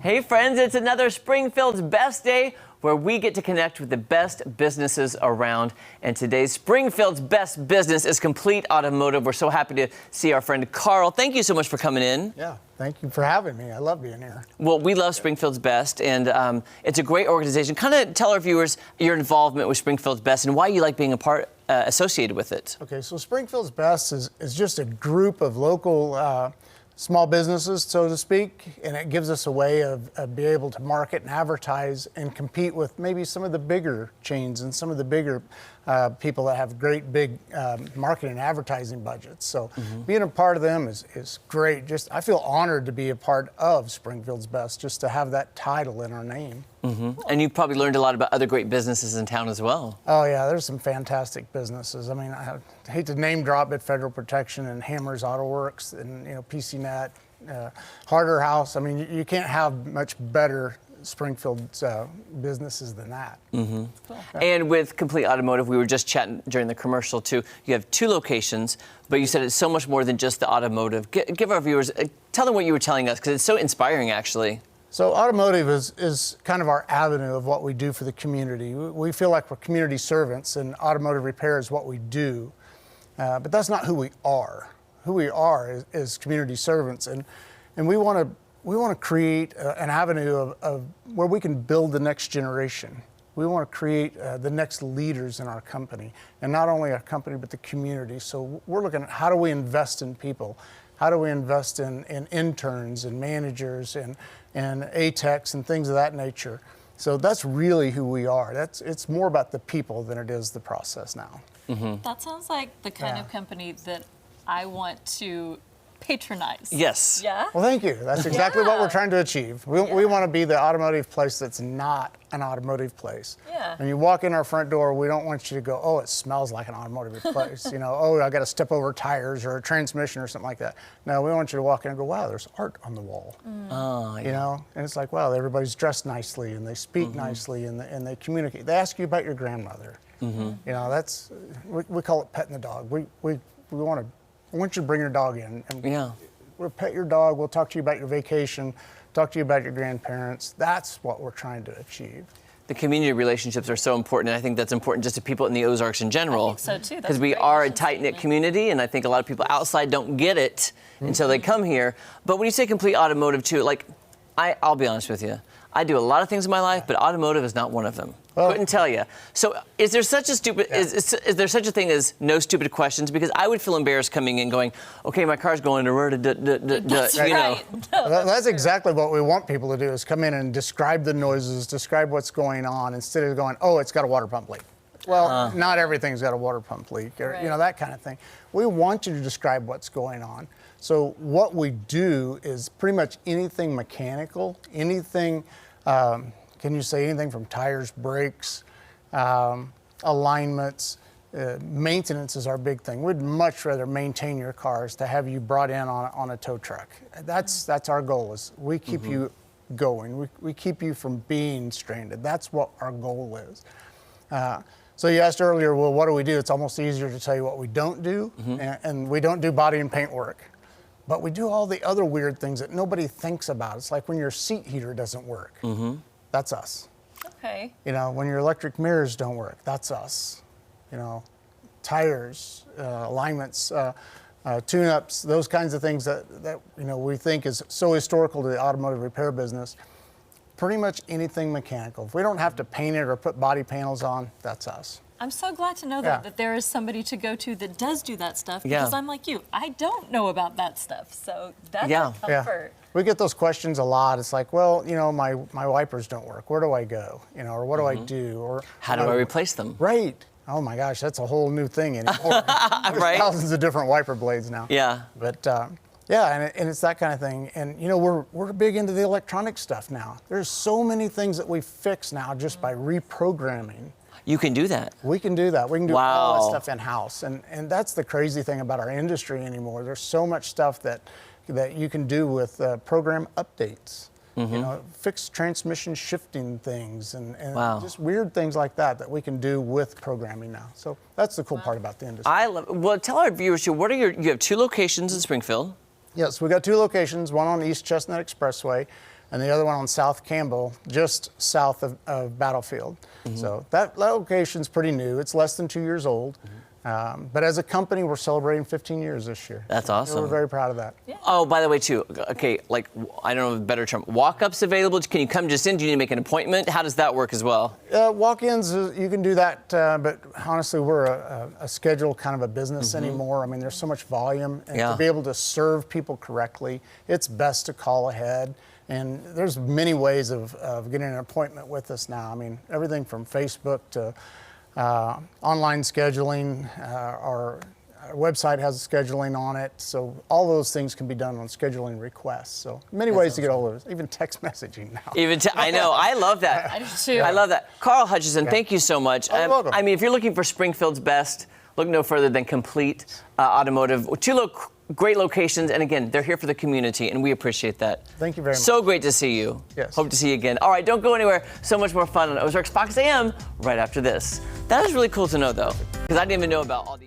Hey friends, it's another Springfield's Best Day where we get to connect with the best businesses around. And today's Springfield's best business is Complete Automotive. We're so happy to see our friend Carl. Thank you so much for coming in. Yeah, thank you for having me. I love being here. Well, we love Springfield's Best, and it's a great organization. Kind of tell our viewers your involvement with Springfield's Best and why you like being a part associated with it. Okay, so Springfield's Best is just a group of local small businesses, so to speak, and it gives us a way of being able to market and advertise and compete with maybe some of the bigger chains and some of the bigger people that have great big marketing and advertising budgets. So being a part of them is great. Just I feel honored to be a part of Springfield's Best, just to have that title in our name. And you've probably learned a lot about other great businesses in town as well. Oh yeah, there's some fantastic businesses. I mean, I hate to name drop, but Federal Protection and Hammers Auto Works and PCNet, Harder House. I mean, you can't have much better Springfield's businesses than that. Cool. And with Complete Automotive, we were just chatting during the commercial too. You have 2 locations, but you said it's so much more than just the automotive. Give our viewers, tell them what you were telling us, because it's so inspiring actually. So Automotive is kind of our avenue of what we do for the community. We feel like we're community servants, and automotive repair is what we do. But that's not who we are. Who we are is community servants, and we want to create an avenue of where we can build the next generation. We want to create the next leaders in our company, and not only our company but the community. So we're looking at how do we invest in people. How do we invest in interns and managers and ATECs and things of that nature? So that's really who we are. It's more about the people than it is the process now. That sounds like the kind of company that I want to patronize. Yes. Yeah? Well, thank you. That's exactly what we're trying to achieve. We want to be the automotive place that's not an automotive place. Yeah. When you walk in our front door, we don't want you to go, oh, it smells like an automotive place. Oh, I got to step over tires or a transmission or something like that. No, we want you to walk in and go, wow, there's art on the wall. Oh, yeah. And it's like, wow, everybody's dressed nicely and they speak nicely and they communicate. They ask you about your grandmother. That's we call it petting the dog. We want you to bring your dog in. And we'll pet your dog. We'll talk to you about your vacation, talk to you about your grandparents. That's what we're trying to achieve. The community relationships are so important, and I think that's important just to people in the Ozarks in general. I think so too. Because we are a tight-knit community, and I think a lot of people outside don't get it until they come here. But when you say Complete Automotive too, like, I'll be honest with you, I do a lot of things in my life, but automotive is not one of them. Well, couldn't tell you. So is there such a stupid, is there such a thing as no stupid questions? Because I would feel embarrassed coming in going, okay, my car's going to That's you know. No, that's exactly what we want people to do, is come in and describe the noises, describe what's going on, instead of going, oh, it's got a water pump leak. Well, not everything's got a water pump leak, or that kind of thing. We want you to describe what's going on. So what we do is pretty much anything mechanical, anything, can you say anything from tires, brakes, alignments, maintenance is our big thing. We'd much rather maintain your cars to have you brought in on a tow truck. That's our goal, is we keep you going. We keep you from being stranded. That's what our goal is. So you asked earlier, well, what do we do? It's almost easier to tell you what we don't do, and we don't do body and paint work. But we do all the other weird things that nobody thinks about. It's like when your seat heater doesn't work. That's us. Okay. When your electric mirrors don't work, that's us. Tires, alignments, tune-ups, those kinds of things that we think is so historical to the automotive repair business. Pretty much anything mechanical. If we don't have to paint it or put body panels on, that's us. I'm so glad to know that there is somebody to go to that does do that stuff, because I'm like you. I don't know about that stuff, so that's a comfort. We get those questions a lot. It's like, well, my wipers don't work. Where do I go? Or what do I do? Or how do I replace them? Right. Oh my gosh, that's a whole new thing anymore. There's right? Thousands of different wiper blades now. Yeah. But and it's that kind of thing. And we're big into the electronic stuff now. There's so many things that we fix now just by reprogramming. You can do that. We can do that. We can do all that stuff in-house. And that's the crazy thing about our industry anymore. There's so much stuff that you can do with program updates. Fix transmission shifting things and just weird things like that we can do with programming now. So that's the cool part about the industry. Well, tell our viewers, you have 2 locations in Springfield. Yes, we got 2 locations, one on East Chestnut Expressway. and the other one on South Campbell, just south of Battlefield. So that location's pretty new. It's less than 2 years old. But as a company, we're celebrating 15 years this year. That's awesome. We're very proud of that. Yeah. Oh, by the way, too, okay, like, I don't know a better term, walk-ups available? Can you come just in? Do you need to make an appointment? How does that work as well? Walk-ins, you can do that, but honestly, we're a scheduled kind of a business anymore. I mean, there's so much volume, and to be able to serve people correctly, it's best to call ahead. And there's many ways of getting an appointment with us now. I mean, everything from Facebook to online scheduling. Our website has scheduling on it, so all those things can be done on scheduling requests. So many ways to get hold of us, even text messaging now. I know, I love that. I do too. I love that. Carl Hutchison, thank you so much. You're welcome. I mean, if you're looking for Springfield's best, look no further than Complete Automotive. Two great locations, and again, they're here for the community, and we appreciate that. Thank you very much. So great to see you. Yes. Hope to see you again. All right, don't go anywhere. So much more fun on Ozarks Fox AM right after this. That is really cool to know, though, because I didn't even know about all the